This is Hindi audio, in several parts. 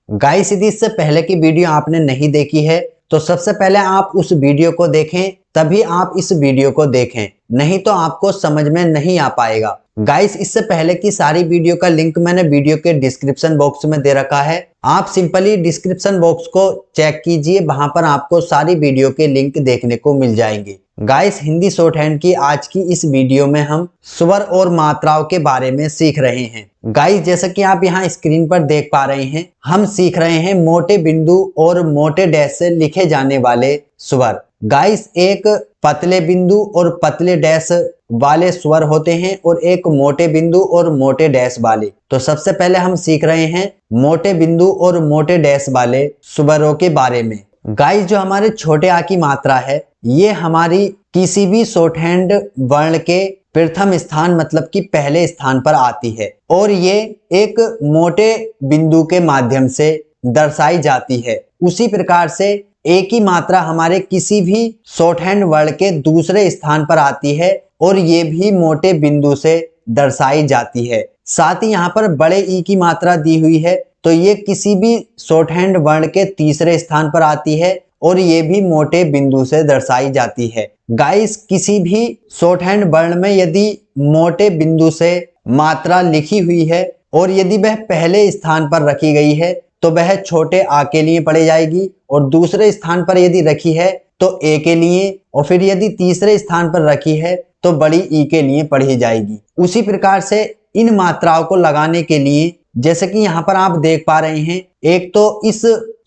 गाइस यदि इससे पहले की वीडियो आपने नहीं देखी है तो सबसे पहले आप उस वीडियो को देखें, तभी आप इस वीडियो को देखें, नहीं तो आपको समझ में नहीं आ पाएगा। गाइस इससे पहले की सारी वीडियो का लिंक मैंने वीडियो के डिस्क्रिप्शन बॉक्स में दे रखा है। आप सिंपली डिस्क्रिप्शन बॉक्स को चेक कीजिए, वहां पर आपको सारी वीडियो के लिंक देखने को मिल जाएंगे। गाइस हिंदी शॉर्ट हैंड की आज की इस वीडियो में हम स्वर और मात्राओं के बारे में सीख रहे हैं। गाइस जैसा कि आप यहाँ स्क्रीन पर देख पा रहे हैं, हम सीख रहे हैं मोटे बिंदु और मोटे डैश से लिखे जाने वाले स्वर। गाइस एक पतले बिंदु और पतले डैश वाले स्वर होते हैं और एक मोटे बिंदु और मोटे डैश वाले। तो सबसे पहले हम सीख रहे हैं मोटे बिंदु और मोटे डैश वाले स्वरों के बारे में। गाइस जो हमारे छोटे आ की मात्रा है, ये हमारी किसी भी शॉर्ट हैंड वर्ण के प्रथम स्थान मतलब कि पहले स्थान पर आती है और ये एक मोटे बिंदु के माध्यम से दर्शाई जाती है। उसी प्रकार से एक ही मात्रा हमारे किसी भी शॉर्ट हैंड वर्ण के दूसरे स्थान पर आती है और ये भी मोटे बिंदु से दर्शाई जाती है। साथ ही यहाँ पर बड़े ई की मात्रा दी हुई है, तो ये किसी भी शॉर्ट हैंड वर्ण के तीसरे स्थान पर आती है और ये भी मोटे बिंदु से दर्शाई जाती है। गाइस किसी भी शॉर्ट हैंड वर्ण में यदि मोटे बिंदु से मात्रा लिखी हुई है और यदि वह पहले स्थान पर रखी गई है तो वह छोटे आ के लिए पढ़ी जाएगी, और दूसरे स्थान पर यदि रखी है तो ए के लिए, और फिर यदि तीसरे स्थान पर रखी है तो बड़ी ई के लिए पढ़ी जाएगी। उसी प्रकार से इन मात्राओं को लगाने के लिए जैसे कि यहाँ पर आप देख पा रहे हैं, एक तो इस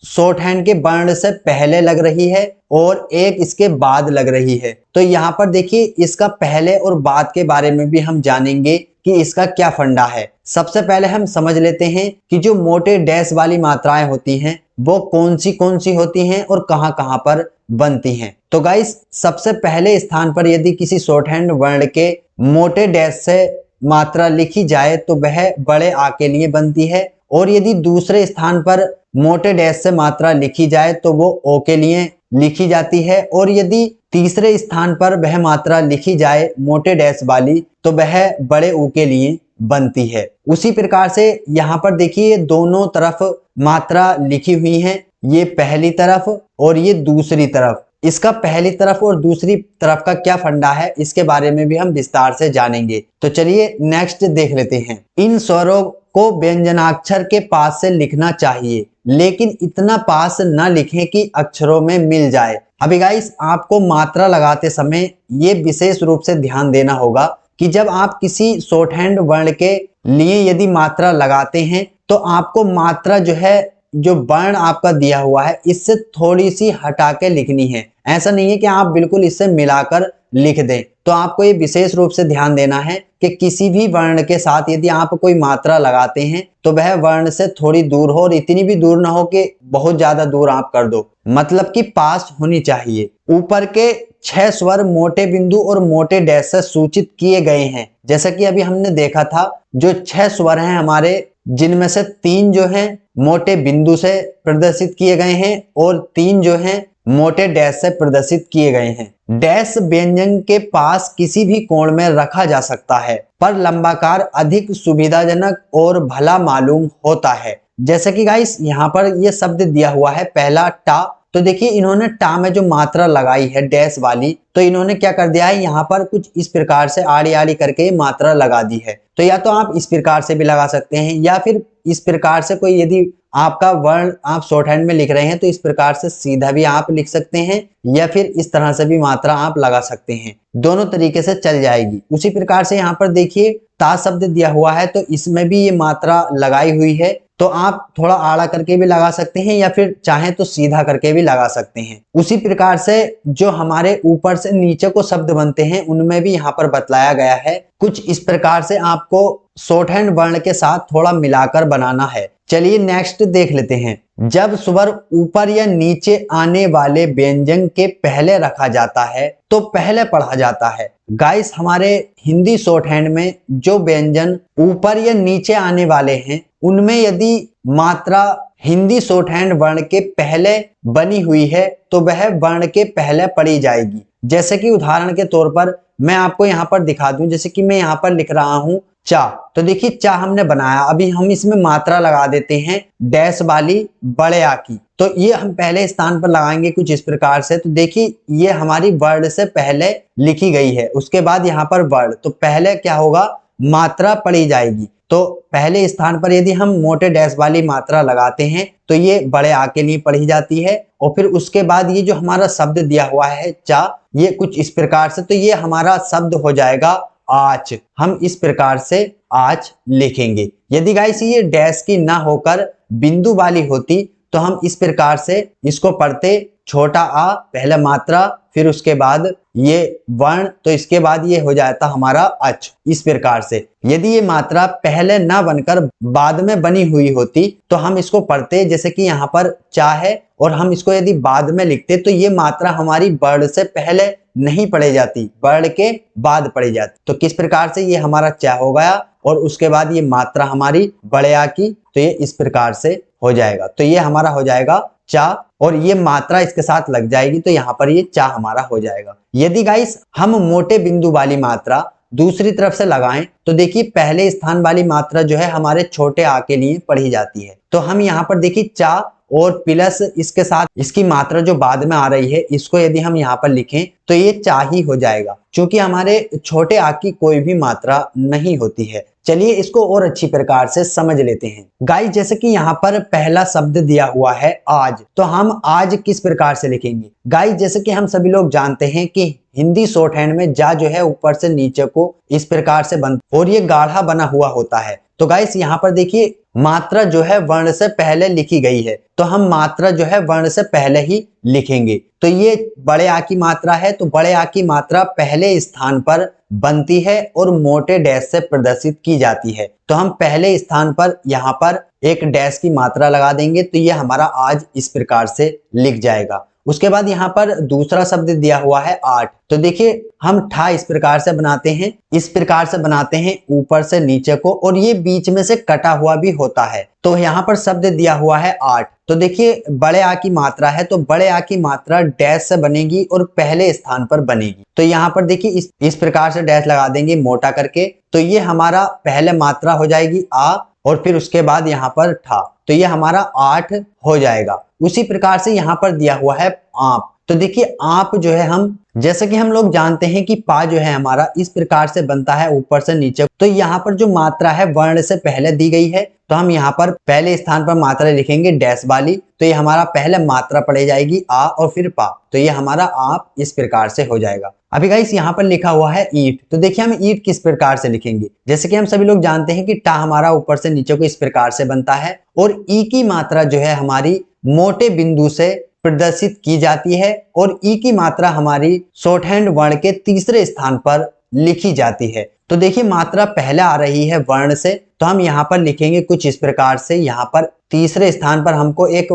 शॉर्ट हैंड के वर्ण से पहले लग रही है और एक इसके बाद लग रही है। तो यहाँ पर देखिए इसका पहले और बाद के बारे में भी हम जानेंगे कि इसका क्या फंडा है। सबसे पहले हम समझ लेते हैं कि जो मोटे डैश वाली मात्राएं होती हैं वो कौन सी होती हैं और कहाँ कहाँ पर बनती हैं। तो गाइस सबसे पहले स्थान पर यदि किसी शॉर्ट हैंड वर्ण के मोटे डैश से मात्रा लिखी जाए तो वह बड़े आ के लिए बनती है, और यदि दूसरे स्थान पर मोटे डैश से मात्रा लिखी जाए तो वो ओ के लिए लिखी जाती है, और यदि तीसरे स्थान पर वह मात्रा लिखी जाए मोटे डैश वाली तो वह बड़े ऊ के लिए बनती है। उसी प्रकार से यहाँ पर देखिए दोनों तरफ मात्रा लिखी हुई है, ये पहली तरफ और ये दूसरी तरफ। इसका पहली तरफ और दूसरी तरफ का क्या फंडा है इसके बारे में भी हम विस्तार से जानेंगे। तो चलिए नेक्स्ट देख लेते हैं। इन स्वरों को व्यंजनाक्षर के पास से लिखना चाहिए, लेकिन इतना पास न लिखें कि अक्षरों में मिल जाए। अभी गाइस आपको मात्रा लगाते समय ये विशेष रूप से ध्यान देना होगा कि जब आप किसी शॉर्ट हैंड वर्ण के लिए यदि मात्रा लगाते हैं तो आपको मात्रा जो है, जो वर्ण आपका दिया हुआ है, इससे थोड़ी सी हटा के लिखनी है। ऐसा नहीं है कि आप बिल्कुल इससे मिलाकर लिख दें। तो आपको ये विशेष रूप से ध्यान देना है कि किसी भी वर्ण के साथ यदि आप कोई मात्रा लगाते हैं तो वह वर्ण से थोड़ी दूर हो, और इतनी भी दूर ना हो कि बहुत ज्यादा दूर आप कर दो, मतलब कि पास होनी चाहिए। ऊपर के 6 स्वर मोटे बिंदु और मोटे डैश से सूचित किए गए हैं। जैसा कि अभी हमने देखा था, जो 6 स्वर हैं हमारे, जिनमें से 3 जो हैं मोटे बिंदु से प्रदर्शित किए गए हैं और 3 जो हैं मोटे डैश से प्रदर्शित किए गए हैं। डैश व्यंजन के पास किसी भी कोण में रखा जा सकता है, पर लंबाकार अधिक सुविधाजनक और भला मालूम होता है। जैसे कि गाइस यहाँ पर ये शब्द दिया हुआ है पहला टा, तो देखिए इन्होंने टा में जो मात्रा लगाई है डैश वाली, तो इन्होंने क्या कर दिया है, यहाँ पर कुछ इस प्रकार से आड़ी आड़ी करके मात्रा लगा दी है। तो या तो आप इस प्रकार से भी लगा सकते हैं, या फिर इस प्रकार से कोई यदि आपका वर्ण आप शॉर्ट हैंड में लिख रहे हैं तो इस प्रकार से सीधा भी आप लिख सकते हैं, या फिर इस तरह से भी मात्रा आप लगा सकते हैं। दोनों तरीके से चल जाएगी। उसी प्रकार से यहाँ पर देखिए ता शब्द दिया हुआ है, तो इसमें भी ये मात्रा लगाई हुई है, तो आप थोड़ा आड़ा करके भी लगा सकते हैं या फिर चाहें तो सीधा करके भी लगा सकते हैं। उसी प्रकार से जो हमारे ऊपर से नीचे को शब्द बनते हैं उनमें भी यहाँ पर बतलाया गया है। कुछ इस प्रकार से आपको शॉर्ट हैंड वर्ण के साथ थोड़ा मिलाकर बनाना है। चलिए नेक्स्ट देख लेते हैं। जब स्वर ऊपर या नीचे आने वाले व्यंजन के पहले रखा जाता है तो पहले पढ़ा जाता है। गाइस हमारे हिंदी शॉर्ट हैंड में जो व्यंजन ऊपर या नीचे आने वाले हैं उनमें यदि मात्रा हिंदी शॉर्ट हैंड वर्ण के पहले बनी हुई है तो वह वर्ण के पहले पढ़ी जाएगी। जैसे कि उदाहरण के तौर पर मैं आपको यहाँ पर दिखा दूं, जैसे कि मैं यहाँ पर लिख रहा हूँ चा। तो देखिए चा हमने बनाया, अभी हम इसमें मात्रा लगा देते हैं डैश वाली बड़े आ की। तो ये हम पहले स्थान पर लगाएंगे कुछ इस प्रकार से। तो देखिए ये हमारी वर्ड से पहले लिखी गई है, उसके बाद यहाँ पर वर्ड, तो पहले क्या होगा, मात्रा पढ़ी जाएगी। तो पहले स्थान पर यदि हम मोटे डैश वाली मात्रा लगाते हैं तो ये बड़े आ के लिए पढ़ी जाती है। और फिर उसके बाद ये जो हमारा शब्द दिया हुआ है चा, ये कुछ इस प्रकार से, तो ये हमारा शब्द हो जाएगा आज। हम इस प्रकार से आज लिखेंगे। यदि गाइस ये डैश की ना होकर बिंदु वाली होती तो हम इस प्रकार से इसको पढ़ते, छोटा आ पहले मात्रा, फिर उसके बाद ये वर्ण, तो इसके बाद ये हो जाता हमारा अच, इस प्रकार से। यदि ये मात्रा पहले ना बनकर बाद में बनी हुई होती तो हम इसको पढ़ते, जैसे कि यहाँ पर चा है और हम इसको यदि बाद में लिखते तो ये मात्रा हमारी वर्ड से पहले नहीं पढ़ी जाती, वर्ड के बाद पढ़ी जाती। तो किस प्रकार से ये हमारा चा हो गया और उसके बाद ये मात्रा हमारी बड़े आ की, तो ये इस प्रकार से हो जाएगा। तो ये हमारा हो जाएगा चा और ये मात्रा इसके साथ लग जाएगी, तो यहाँ पर ये चा हमारा हो जाएगा। यदि गाइस हम मोटे बिंदु वाली मात्रा दूसरी तरफ से लगाएं तो देखिए पहले स्थान वाली मात्रा जो है हमारे छोटे आ के लिए पढ़ी जाती है। तो हम यहाँ पर देखिए चा और प्लस इसके साथ इसकी मात्रा जो बाद में आ रही है, इसको यदि हम यहाँ पर लिखें तो ये चा ही हो जाएगा, क्योंकि हमारे छोटे आ की कोई भी मात्रा नहीं होती है। चलिए इसको और अच्छी प्रकार से समझ लेते हैं। गाइस जैसे कि यहाँ पर पहला शब्द दिया हुआ है आज, तो हम आज किस प्रकार से लिखेंगे। गाइस जैसे कि हम सभी लोग जानते हैं कि हिंदी शॉर्ट हैंड में जा जो है ऊपर से नीचे को इस प्रकार से बन और ये गाढ़ा बना हुआ होता है। तो गाइस यहाँ पर देखिए मात्रा जो है वर्ण से पहले लिखी गई है, तो हम मात्रा जो है वर्ण से पहले ही लिखेंगे। तो ये बड़े आ की मात्रा है, तो बड़े आ की मात्रा पहले स्थान पर बनती है और मोटे डैश से प्रदर्शित की जाती है। तो हम पहले स्थान पर यहाँ पर एक डैश की मात्रा लगा देंगे, तो ये हमारा आज इस प्रकार से लिख जाएगा। उसके बाद यहाँ पर दूसरा शब्द दिया हुआ है आठ, तो देखिए हम ठा इस प्रकार से बनाते हैं, इस प्रकार से बनाते हैं ऊपर से नीचे को, और ये बीच में से कटा हुआ भी होता है। तो यहाँ पर शब्द दिया हुआ है आठ, तो देखिए बड़े आ की मात्रा है, तो बड़े आ की मात्रा डैश से बनेगी और पहले स्थान पर बनेगी। तो यहाँ पर देखिए इस प्रकार से डैश लगा देंगे मोटा करके, तो ये हमारा पहले मात्रा हो जाएगी आ और फिर उसके बाद यहाँ पर ठा, तो ये हमारा आठ हो जाएगा। उसी प्रकार से यहाँ पर दिया हुआ है आप, तो देखिए आप जो है हम जैसे कि हम लोग जानते हैं कि पा जो है हमारा इस प्रकार से बनता है ऊपर से नीचे। तो यहाँ पर जो मात्रा है वर्ण से पहले दी गई है, तो हम यहाँ पर पहले स्थान पर मात्रा लिखेंगे डैश वाली, तो ये हमारा पहले मात्रा पढ़ी जाएगी आ और फिर पा, तो ये हमारा आप इस प्रकार से हो जाएगा। अभी गाइस यहाँ पर लिखा हुआ है ईट, तो देखिए हम ईट किस प्रकार से लिखेंगे। जैसे कि हम सभी लोग जानते हैं कि टा हमारा ऊपर से नीचे को इस प्रकार से बनता है और ई की मात्रा जो है हमारी मोटे बिंदु से प्रदर्शित की जाती है और ई की मात्रा हमारी शॉर्ट हैंड वर्ण के तीसरे स्थान पर लिखी जाती है। तो देखिए मात्रा पहले आ रही है वर्ण से, तो हम यहाँ पर लिखेंगे कुछ इस प्रकार से। यहाँ पर तीसरे स्थान पर हमको एक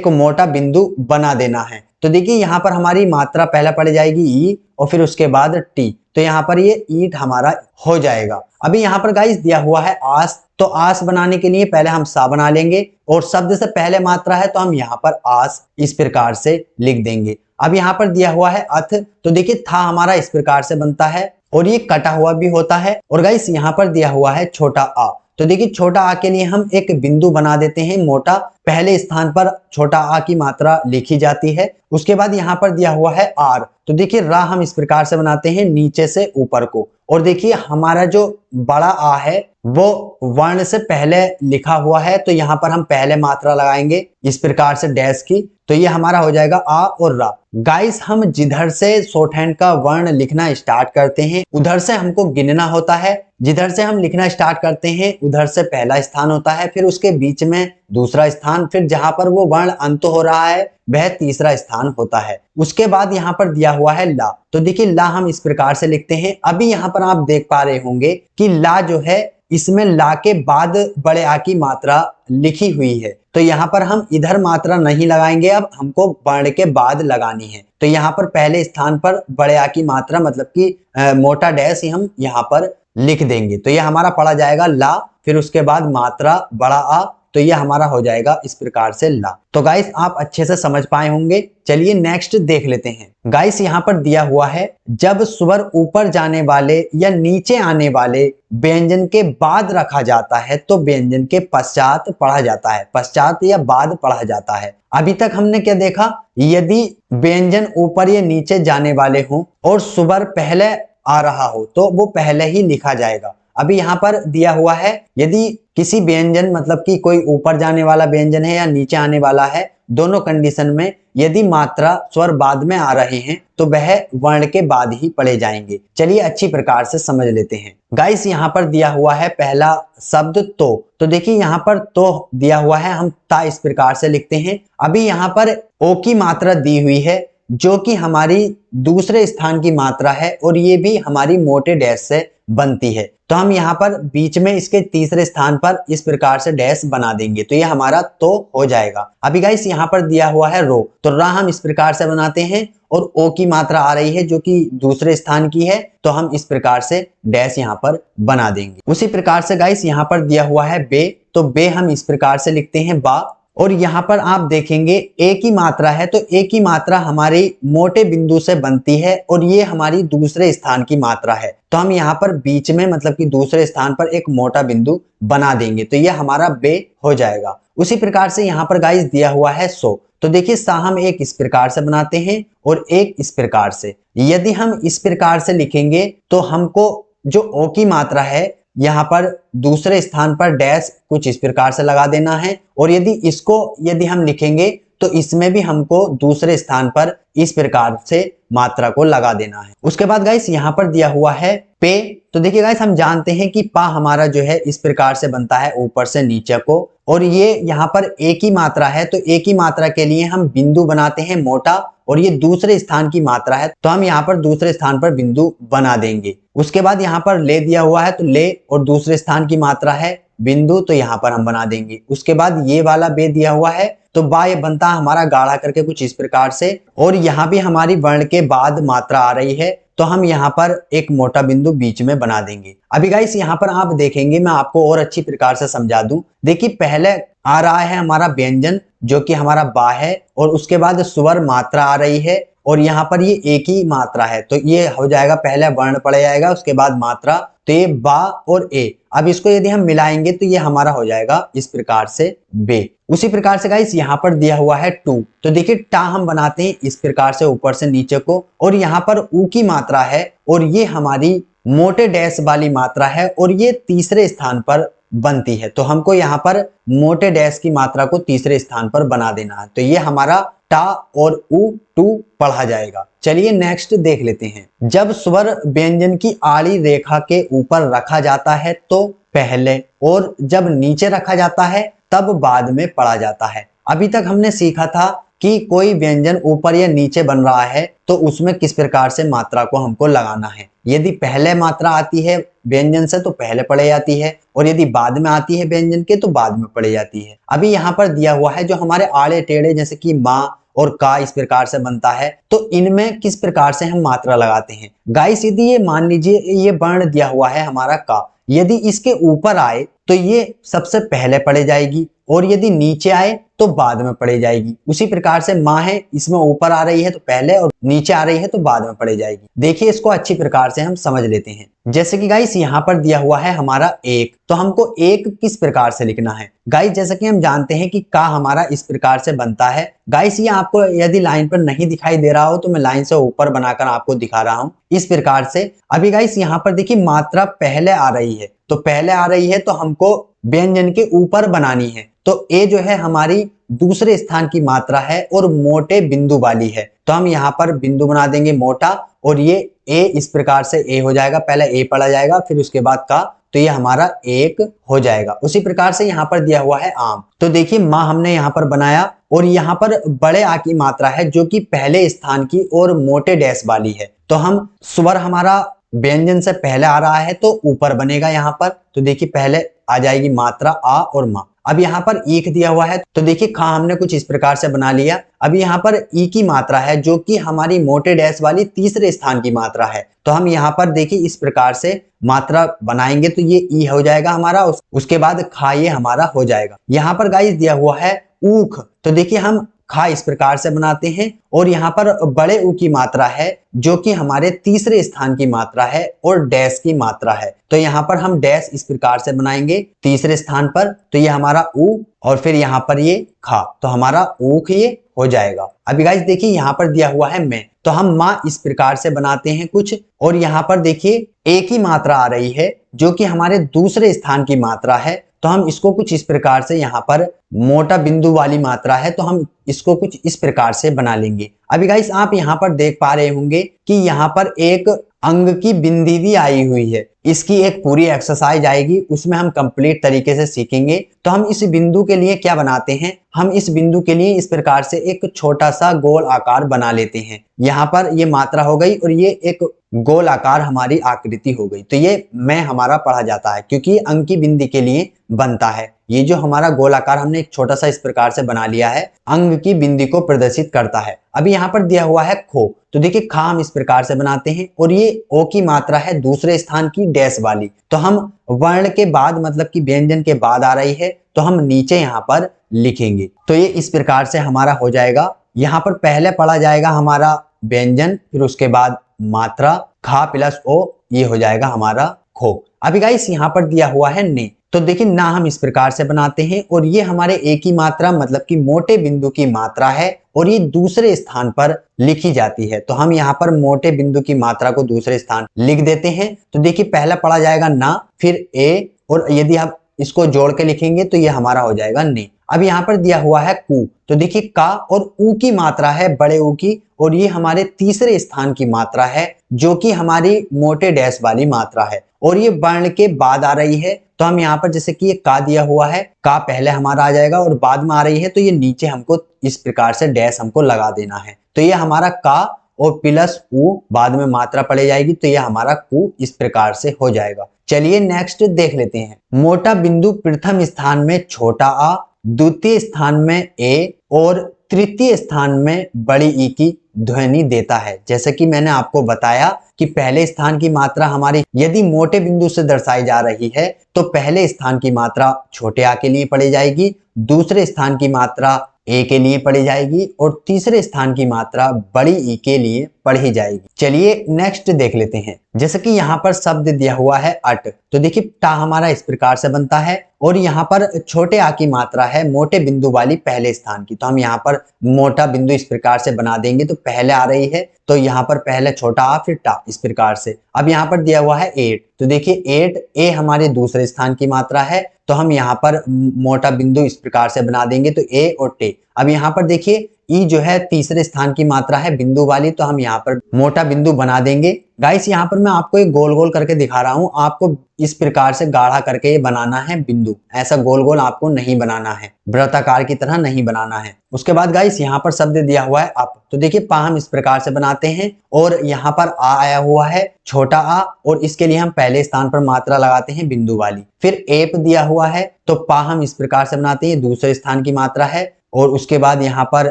मोटा बिंदु बना देना है। तो देखिए यहाँ पर हमारी मात्रा पहले पड़ जाएगी ई और फिर उसके बाद टी, तो यहाँ पर ये ईट हमारा हो जाएगा। अभी यहाँ पर गाइस दिया हुआ है आस, तो आस बनाने के लिए पहले हम सा बना लेंगे और शब्द से पहले मात्रा है तो हम यहाँ पर आस इस प्रकार से लिख देंगे। अब यहाँ पर दिया हुआ है अथ, तो देखिए था हमारा इस प्रकार से बनता है और ये कटा हुआ भी होता है। और गाइस यहाँ पर दिया हुआ है छोटा आ, तो देखिए छोटा आ के लिए हम एक बिंदु बना देते हैं मोटा, पहले स्थान पर छोटा आ की मात्रा लिखी जाती है। उसके बाद यहाँ पर दिया हुआ है आर, तो देखिए रा हम इस प्रकार से बनाते हैं नीचे से ऊपर को। और देखिए हमारा जो बड़ा आ है वो वर्ण से पहले लिखा हुआ है, तो यहाँ पर हम पहले मात्रा लगाएंगे इस प्रकार से डैश की, तो ये हमारा हो जाएगा आ और रा। गाइस हम जिधर से शॉर्ट हैंड का वर्ण लिखना स्टार्ट करते हैं उधर से हमको गिनना होता है। जिधर से हम लिखना स्टार्ट करते हैं उधर से पहला स्थान होता है, फिर उसके बीच में दूसरा स्थान, फिर जहां पर वो वर्ण अंत हो रहा है वह तीसरा स्थान होता है। उसके बाद यहाँ पर दिया हुआ है ला, तो देखिए ला हम इस प्रकार से लिखते हैं। अभी यहाँ पर आप देख पा रहे होंगे कि ला जो है इसमें ला के बाद बड़े आ की मात्रा लिखी हुई है, तो यहाँ पर हम इधर मात्रा नहीं लगाएंगे, अब हमको वर्ण के बाद लगानी है। तो यहाँ पर पहले स्थान पर बड़े आ की मात्रा मतलब कि मोटा डैश हम यहाँ पर लिख देंगे, तो ये हमारा पढ़ा जाएगा ला, फिर उसके बाद मात्रा बड़ा आ तो ये हमारा हो जाएगा इस प्रकार से ला। तो गाइस आप अच्छे से समझ पाए होंगे। चलिए नेक्स्ट देख लेते हैं। गाइस यहाँ पर दिया हुआ है जब स्वर ऊपर जाने वाले या नीचे आने वाले व्यंजन के बाद रखा जाता है तो व्यंजन के पश्चात पढ़ा जाता है, पश्चात या बाद पढ़ा जाता है। अभी तक हमने क्या देखा, यदि व्यंजन ऊपर या नीचे जाने वाले हों और स्वर पहले आ रहा हो तो वो पहले ही लिखा जाएगा। अभी यहाँ पर दिया हुआ है यदि किसी व्यंजन मतलब कि कोई ऊपर जाने वाला व्यंजन है या नीचे आने वाला है, दोनों कंडीशन में यदि मात्रा स्वर बाद में आ रहे हैं तो वह वर्ण के बाद ही पढ़े जाएंगे। चलिए अच्छी प्रकार से समझ लेते हैं। गाइस यहाँ पर दिया हुआ है पहला शब्द तो देखिए यहाँ पर तो दिया हुआ है, हम ता इस प्रकार से लिखते हैं। अभी यहाँ पर ओ की मात्रा दी हुई है जो कि हमारी दूसरे स्थान की मात्रा है और ये भी हमारी मोटे डैश से बनती है, तो हम यहाँ पर बीच में इसके तीसरे स्थान पर इस प्रकार से डैश बना देंगे तो ये हमारा तो हो जाएगा। अभी गाइस यहाँ पर दिया हुआ है रो, तो रा हम इस प्रकार से बनाते हैं और ओ की मात्रा आ रही है जो कि दूसरे स्थान की है तो हम इस प्रकार से डैश यहाँ पर बना देंगे। उसी प्रकार से गाइस यहाँ पर दिया हुआ है बे, तो बे हम इस प्रकार से लिखते हैं बा। और यहाँ पर आप देखेंगे ए की मात्रा है तो ए की मात्रा हमारी मोटे बिंदु से बनती है और ये हमारी दूसरे स्थान की मात्रा है, तो हम यहाँ पर बीच में मतलब कि दूसरे स्थान पर एक मोटा बिंदु बना देंगे तो ये हमारा बे हो जाएगा। उसी प्रकार से यहाँ पर गाइस दिया हुआ है सो, तो देखिए सा हम एक इस प्रकार से बनाते हैं और एक इस प्रकार से। यदि हम इस प्रकार से लिखेंगे तो हमको जो ओ की मात्रा है यहाँ पर दूसरे स्थान पर डैश कुछ इस प्रकार से लगा देना है और यदि हम लिखेंगे तो इसमें भी हमको दूसरे स्थान पर इस प्रकार से मात्रा को लगा देना है। उसके बाद गाइस यहाँ पर दिया हुआ है पे, तो देखिए गाइस हम जानते हैं कि पा हमारा जो है इस प्रकार से बनता है ऊपर से नीचे को, और ये यहाँ पर एक ही मात्रा है तो एक ही मात्रा के लिए हम बिंदु बनाते हैं मोटा और ये दूसरे स्थान की मात्रा है तो हम यहाँ पर दूसरे स्थान पर बिंदु बना देंगे। उसके बाद यहाँ पर ले दिया हुआ है तो ले और दूसरे स्थान की मात्रा है बिंदु तो यहाँ पर हम बना देंगे। उसके बाद ये वाला बे दिया हुआ है तो बा ये बनता है हमारा गाढ़ा करके कुछ इस प्रकार से, और यहाँ भी हमारी वर्ण के बाद मात्रा आ रही है तो हम यहाँ पर एक मोटा बिंदु बीच में बना देंगे। अभी गाइस यहाँ पर आप देखेंगे, मैं आपको और अच्छी प्रकार से समझा दूं। देखिए पहले आ रहा है हमारा व्यंजन जो कि हमारा बा है और उसके बाद स्वर मात्रा आ रही है और यहाँ पर ये एक ही मात्रा है तो ये हो जाएगा, पहले वर्ण पड़ जाएगा उसके बाद मात्रा, तो ये बा और ए। अब इसको यदि हम मिलाएंगे तो ये हमारा हो जाएगा इस प्रकार से बे। उसी प्रकार से गाइस यहाँ पर दिया हुआ है टू, तो देखिए टा हम बनाते हैं इस प्रकार से ऊपर से नीचे को और यहाँ पर ऊ की मात्रा है और ये हमारी मोटे डैश वाली मात्रा है और ये तीसरे स्थान पर बनती है तो हमको यहाँ पर मोटे डैश की मात्रा को तीसरे स्थान पर बना देना है तो ये हमारा टा और उ टू पढ़ा जाएगा। चलिए नेक्स्ट देख लेते हैं। जब स्वर व्यंजन की आड़ी रेखा के ऊपर रखा जाता है तो पहले और जब नीचे रखा जाता है तब बाद में पढ़ा जाता है। अभी तक हमने सीखा था कि कोई व्यंजन ऊपर या नीचे बन रहा है तो उसमें किस प्रकार से मात्रा को हमको लगाना है। यदि पहले मात्रा आती है व्यंजन से तो पहले पढ़े जाती है और यदि बाद में आती है व्यंजन के तो बाद में पढ़े जाती है। अभी यहाँ पर दिया हुआ है जो हमारे आड़े टेढ़े जैसे कि माँ और का इस प्रकार से बनता है तो इनमें किस प्रकार से हम मात्रा लगाते हैं। गाइस यदि ये मान लीजिए ये वर्ण दिया हुआ है हमारा का, यदि इसके ऊपर आए तो ये सबसे पहले पढ़े जाएगी और यदि नीचे आए तो बाद में पढ़े जाएगी। उसी प्रकार से माँ है, इसमें ऊपर आ रही है तो पहले और नीचे आ रही है तो बाद में पढ़े जाएगी। देखिए इसको अच्छी प्रकार से हम समझ लेते हैं। जैसे कि गाइस यहाँ पर दिया हुआ है हमारा एक, तो हमको एक किस प्रकार से लिखना है। गाइस जैसे कि हम जानते हैं कि का हमारा इस प्रकार से बनता है। गाइस ये आपको यदि लाइन पर नहीं दिखाई दे रहा हो तो मैं लाइन से ऊपर बनाकर आपको दिखा रहा हूँ इस प्रकार से। अभी गाइस यहाँ पर देखिए मात्रा पहले आ रही है तो पहले आ रही है तो हमको व्यंजन के ऊपर बनानी है तो ए जो है हमारी दूसरे स्थान की मात्रा है और मोटे बिंदु वाली है तो हम यहाँ पर बिंदु बना देंगे मोटा और ये ए इस प्रकार से ए हो जाएगा, पहले ए पढ़ा जाएगा फिर उसके बाद का, तो ये हमारा एक हो जाएगा। उसी प्रकार से यहाँ पर दिया हुआ है आम, तो देखिए माँ हमने यहाँ पर बनाया और यहाँ पर बड़े आ की मात्रा है जो कि पहले स्थान की और मोटे डैश वाली है तो हम स्वर हमारा व्यंजन से पहले आ रहा है तो ऊपर बनेगा यहाँ पर, तो देखिए पहले आ जाएगी मात्रा आ और माँ। अब यहाँ पर ईक दिया हुआ है तो देखिए खा हमने कुछ इस प्रकार से बना लिया। अब यहाँ पर ई की मात्रा है जो कि हमारी मोटे डैश वाली तीसरे स्थान की मात्रा है, तो हम यहाँ पर देखिए इस प्रकार से मात्रा बनाएंगे तो ये ई हो जाएगा हमारा, उसके बाद खा ये हमारा हो जाएगा। यहाँ पर गाइस दिया हुआ है ऊख, तो देखिए हम खा इस प्रकार से बनाते हैं और यहाँ पर बड़े ऊ की मात्रा है जो कि हमारे तीसरे स्थान की मात्रा है और डैश की मात्रा है, तो यहाँ पर हम डैश इस प्रकार से बनाएंगे तीसरे स्थान पर, तो ये हमारा ऊ और फिर यहाँ पर ये खा, तो हमारा ऊख ये हो जाएगा। अभी गाइस देखिए यहाँ पर दिया हुआ है मैं, तो हम माँ इस प्रकार से बनाते हैं कुछ, और यहाँ पर देखिए एक ही मात्रा आ रही है जो कि हमारे दूसरे स्थान की मात्रा है, तो हम इसको कुछ इस प्रकार से, यहाँ पर मोटा बिंदु वाली मात्रा है तो हम इसको कुछ इस प्रकार से बना लेंगे। अभी गाइस आप यहाँ पर देख पा रहे होंगे कि यहाँ पर एक अंग की बिंदी भी आई हुई है, इसकी एक पूरी एक्सरसाइज आएगी, उसमें हम कंप्लीट तरीके से सीखेंगे। तो हम इस बिंदु के लिए क्या बनाते हैं, हम इस बिंदु के लिए इस प्रकार से एक छोटा सा गोल आकार बना लेते हैं। यहाँ पर ये मात्रा हो गई और ये एक गोल आकार हमारी आकृति हो गई, तो ये मैं हमारा पढ़ा जाता है क्योंकि अंग की बिंदी के लिए बनता है। ये जो हमारा गोल आकार हमने एक छोटा सा इस प्रकार से बना लिया है, अंग की बिंदी को प्रदर्शित करता है। अभी यहाँ पर दिया हुआ है खो, तो देखिए खा हम इस प्रकार से बनाते हैं और ये ओ की मात्रा है दूसरे स्थान की डैश वाली, तो हम वर्ण के बाद मतलब कि व्यंजन के बाद आ रही है तो हम नीचे यहाँ पर लिखेंगे, तो ये इस प्रकार से हमारा हो जाएगा। यहाँ पर पहले पढ़ा जाएगा हमारा व्यंजन, फिर उसके बाद मात्रा खा प्लस ओ, ये हो जाएगा हमारा खो। अभी गाइस यहाँ पर दिया हुआ है ने, तो देखिए ना हम इस प्रकार से बनाते हैं और ये हमारे एक ही मात्रा मतलब कि मोटे बिंदु की मात्रा है और ये दूसरे स्थान पर लिखी जाती है, तो हम यहाँ पर मोटे बिंदु की मात्रा को दूसरे स्थान लिख देते हैं। तो देखिए पहला पढ़ा जाएगा ना, फिर ए, और यदि हम इसको जोड़ के लिखेंगे तो ये हमारा हो जाएगा ने। अब यहाँ पर दिया हुआ है कु, तो देखिए का और ऊ की मात्रा है बड़े ऊ की, और ये हमारे तीसरे स्थान की मात्रा है जो कि हमारी मोटे डैश वाली मात्रा है और ये वर्ण के बाद आ रही है, तो हम यहाँ पर जैसे कि ये का दिया हुआ है, का पहले हमारा आ जाएगा और बाद में आ रही है तो ये नीचे हमको इस प्रकार से डैश हमको लगा देना है, तो ये हमारा का और प्लस ऊ बाद में मात्रा पड़े जाएगी, तो ये हमारा कु इस प्रकार से हो जाएगा। चलिए नेक्स्ट देख लेते हैं। मोटा बिंदु प्रथम स्थान में छोटा आ, द्वितीय स्थान में ए और तृतीय स्थान में बड़ी ई की ध्वनि देता है। जैसे कि मैंने आपको बताया कि पहले स्थान की मात्रा हमारी यदि मोटे बिंदु से दर्शाई जा रही है तो पहले स्थान की मात्रा छोटे आ के लिए पढ़ी जाएगी, दूसरे स्थान की मात्रा ए के लिए पढ़ी जाएगी और तीसरे स्थान की मात्रा बड़ी ई के लिए पढ़ी जाएगी। चलिए नेक्स्ट देख लेते हैं। जैसे कि यहाँ पर शब्द दिया हुआ है अट, तो देखिए टा हमारा इस प्रकार से बनता है और यहाँ पर छोटे आ की मात्रा है मोटे बिंदु वाली पहले स्थान की, तो हम यहाँ पर मोटा बिंदु इस प्रकार से बना देंगे, तो पहले आ रही है तो यहाँ पर पहले छोटा आ फिर टा इस प्रकार से। अब यहाँ पर दिया हुआ है एट, तो देखिए एट ए हमारे दूसरे स्थान की मात्रा है, तो हम यहाँ पर मोटा बिंदु इस प्रकार से बना देंगे, तो ए और टे। अब यहाँ पर देखिए ई जो है तीसरे स्थान की मात्रा है बिंदु वाली, तो हम यहाँ पर मोटा बिंदु बना देंगे। गाइस यहाँ पर मैं आपको एक गोल गोल करके दिखा रहा हूँ, आपको इस प्रकार से गाढ़ा करके ये बनाना है बिंदु, ऐसा गोल गोल आपको नहीं बनाना है, वृत्ताकार की तरह नहीं बनाना है। उसके बाद गाइस यहाँ पर शब्द दिया हुआ है अप, तो देखिए पा हम इस प्रकार से बनाते हैं और यहाँ पर आ आया हुआ है छोटा आ और इसके लिए हम पहले स्थान पर मात्रा लगाते हैं बिंदु वाली। फिर एप दिया हुआ है तो पा हम इस प्रकार से बनाते हैं, दूसरे स्थान की मात्रा है, और उसके बाद यहाँ पर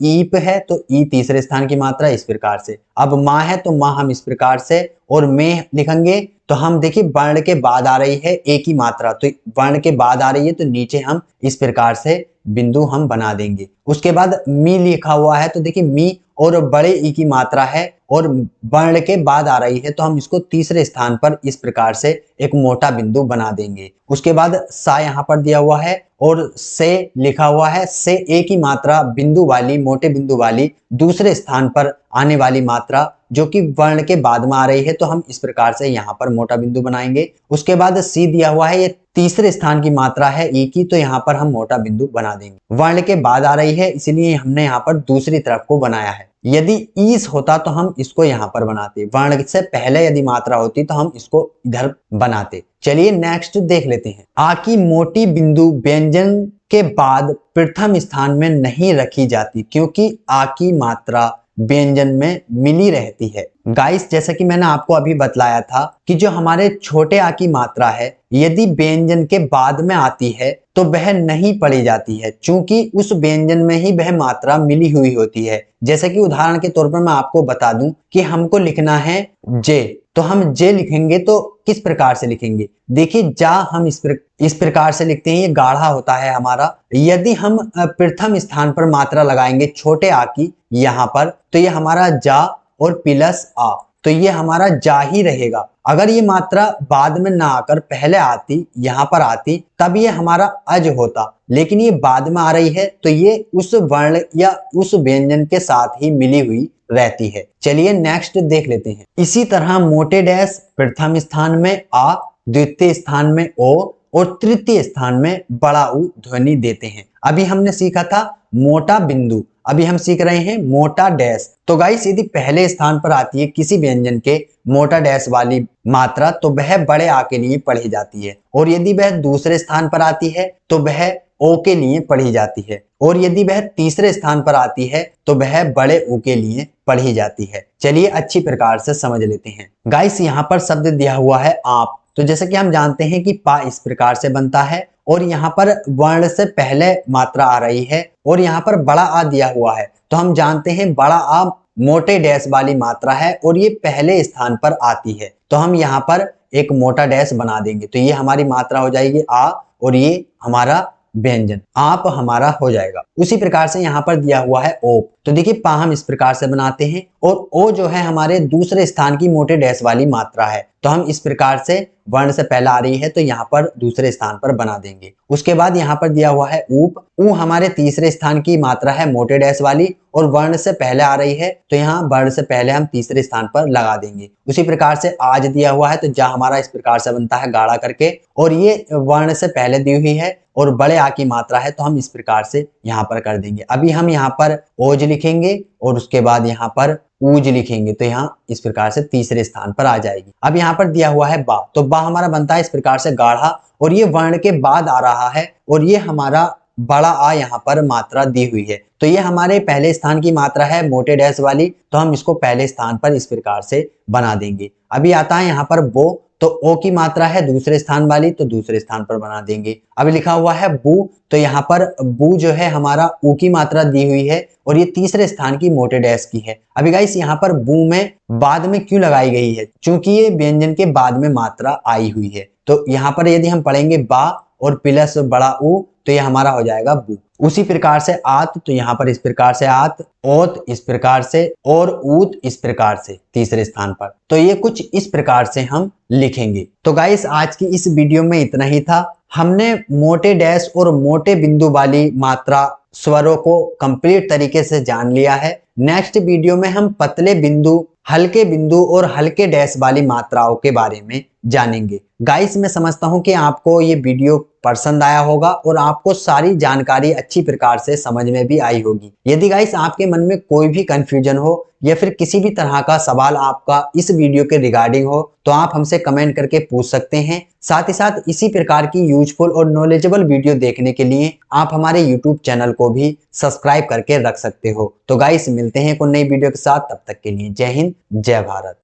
ईप है तो ई तीसरे स्थान की मात्रा इस प्रकार से। अब माँ है तो माँ हम इस प्रकार से, और में लिखेंगे तो हम देखिए वर्ण के बाद आ रही है एक ही मात्रा, तो वर्ण के बाद आ रही है तो नीचे हम इस प्रकार से बिंदु हम बना देंगे। उसके बाद मी लिखा हुआ है तो देखिए मी और बड़े ई की मात्रा है और वर्ण के बाद आ रही है तो हम इसको तीसरे स्थान पर इस प्रकार से एक मोटा बिंदु बना देंगे। उसके बाद सा यहाँ पर दिया हुआ है और से लिखा हुआ है, से एक ही मात्रा बिंदु वाली मोटे बिंदु वाली दूसरे स्थान पर आने वाली मात्रा जो कि वर्ण के बाद में आ रही है, तो हम इस प्रकार से यहाँ पर मोटा बिंदु बनाएंगे। उसके बाद सी दिया हुआ है, ये तीसरे स्थान की मात्रा है ई की, तो यहाँ पर हम मोटा बिंदु बना देंगे। वर्ण के बाद आ रही है इसलिए हमने यहाँ पर दूसरी तरफ को बनाया है। यदि ईस होता तो हम इसको यहाँ पर बनाते, वर्ण से पहले यदि मात्रा होती तो हम इसको इधर बनाते। चलिए नेक्स्ट देख लेते हैं। आ की मोटी बिंदु व्यंजन के बाद प्रथम स्थान में नहीं रखी जाती क्योंकि आ की मात्रा व्यंजन में मिली रहती है। गाइस, जैसा कि मैंने आपको अभी बतलाया था कि जो हमारे छोटे आ की मात्रा है यदि व्यंजन के बाद में आती है तो वह नहीं पढ़ी जाती है, क्योंकि उस व्यंजन में ही वह मात्रा मिली हुई होती है। जैसे कि उदाहरण के तौर पर मैं आपको बता दूं कि हमको लिखना है जे, तो हम जे लिखेंगे तो किस प्रकार से लिखेंगे? देखिए, जा हम इस प्रकार से लिखते हैं, ये गाढ़ा होता है हमारा। यदि हम प्रथम स्थान पर मात्रा लगाएंगे छोटे आ की यहाँ पर, तो ये हमारा जा और प्लस आ, तो ये हमारा जा ही रहेगा। अगर ये मात्रा बाद में ना आकर पहले आती, यहाँ पर आती, तब ये हमारा अज होता, लेकिन ये बाद में आ रही है तो ये उस वर्ण या उस व्यंजन के साथ ही मिली हुई रहती है। चलिए नेक्स्ट देख लेते हैं। इसी तरह मोटे डैश प्रथम स्थान में आ, द्वितीय स्थान में ओ और तृतीय स्थान में बड़ा उ ध्वनि देते हैं। अभी हमने सीखा था मोटा बिंदु, अभी हम सीख रहे हैं मोटा डैश। तो गाइस, यदि पहले स्थान पर आती है किसी व्यंजन के मोटा डैश वाली मात्रा तो वह बड़े आ के लिए पढ़ी जाती है, और यदि वह दूसरे स्थान पर आती है तो वह ओ के लिए पढ़ी जाती है, और यदि वह तीसरे स्थान पर आती है तो वह बड़े ऊ के लिए पढ़ी जाती है। चलिए अच्छी प्रकार से समझ लेते हैं। गाइस, यहाँ पर शब्द दिया हुआ है आप, तो जैसे कि हम जानते हैं कि पा इस प्रकार से बनता है, और यहाँ पर वर्ण से पहले मात्रा आ रही है, और यहाँ पर बड़ा आ दिया हुआ है, तो हम जानते हैं बड़ा आ मोटे डैश वाली मात्रा है और ये पहले स्थान पर आती है, तो हम यहाँ पर एक मोटा डैश बना देंगे, तो ये हमारी मात्रा हो जाएगी आ, और ये हमारा व्यंजन आप हमारा हो जाएगा। उसी प्रकार से यहाँ पर दिया हुआ है ओ, तो देखिए पा हम इस प्रकार से बनाते हैं, और ओ जो है हमारे दूसरे स्थान की मोटे डैश वाली मात्रा है, तो हम इस प्रकार से वर्ण से पहले आ रही है तो यहाँ पर दूसरे स्थान पर बना देंगे। उसके बाद यहाँ पर दिया हुआ है ऊप, ऊ हमारे तीसरे स्थान की मात्रा है मोटे डैश वाली, और वर्ण से पहले आ रही है तो यहाँ वर्ण से पहले हम तीसरे स्थान पर लगा देंगे। उसी प्रकार से आज दिया हुआ है तो जा हमारा इस प्रकार से बनता है गाढ़ा करके, और ये वर्ण से पहले दी हुई है और बड़े आ की मात्रा है, तो हम इस प्रकार से यहाँ पर कर देंगे। अभी हम यहाँ पर ओज लिखेंगे और उसके बाद यहाँ पर ऊज लिखेंगे, तो यहाँ इस प्रकार से तीसरे स्थान पर आ जाएगी। अब यहाँ पर दिया हुआ है बा, तो बा हमारा बनता है इस प्रकार से गाढ़ा, और ये वर्ण के बाद आ रहा है, और ये हमारा बड़ा आ यहाँ पर मात्रा दी हुई है, तो ये हमारे पहले स्थान की मात्रा है मोटे डैश वाली, तो हम इसको पहले स्थान पर इस प्रकार से बना देंगे। अभी आता है यहाँ पर बो, तो ओ की मात्रा है दूसरे स्थान वाली, तो दूसरे स्थान पर बना देंगे। अभी लिखा हुआ है बू, तो यहाँ पर बू जो है हमारा ऊ की मात्रा दी हुई है, और ये तीसरे स्थान की मोटे डैश की है। अभी गाइस, यहाँ पर बू में बाद में क्यों लगाई गई है? क्योंकि ये व्यंजन के बाद में मात्रा आई हुई है, तो यहाँ पर यदि हम पढ़ेंगे बा और प्लस बड़ा ऊ, तो ये हमारा हो जाएगा बू। उसी प्रकार से आत, तो यहाँ पर इस प्रकार से आत, ओत इस प्रकार से, और ऊत इस प्रकार से तीसरे स्थान पर, तो ये कुछ इस प्रकार से हम लिखेंगे। तो गाइस, आज की इस वीडियो में इतना ही था। हमने मोटे डैश और मोटे बिंदु वाली मात्रा स्वरों को कंप्लीट तरीके से जान लिया है। नेक्स्ट वीडियो में हम पतले बिंदु, हल्के बिंदु और हल्के डैश वाली मात्राओं के बारे में जानेंगे। गाइस, मैं समझता हूं कि आपको ये वीडियो पसंद आया होगा और आपको सारी जानकारी अच्छी प्रकार से समझ में भी आई होगी। यदि गाइस आपके मन में कोई भी कंफ्यूजन हो या फिर किसी भी तरह का सवाल आपका इस वीडियो के रिगार्डिंग हो, तो आप हमसे कमेंट करके पूछ सकते हैं। साथ ही साथ इसी प्रकार की यूजफुल और नॉलेजेबल वीडियो देखने के लिए आप हमारे यूट्यूब चैनल को भी सब्सक्राइब करके रख सकते हो। तो गाइस, मिलते हैं कोई नई वीडियो के साथ, तब तक के लिए जय हिंद, जय भारत।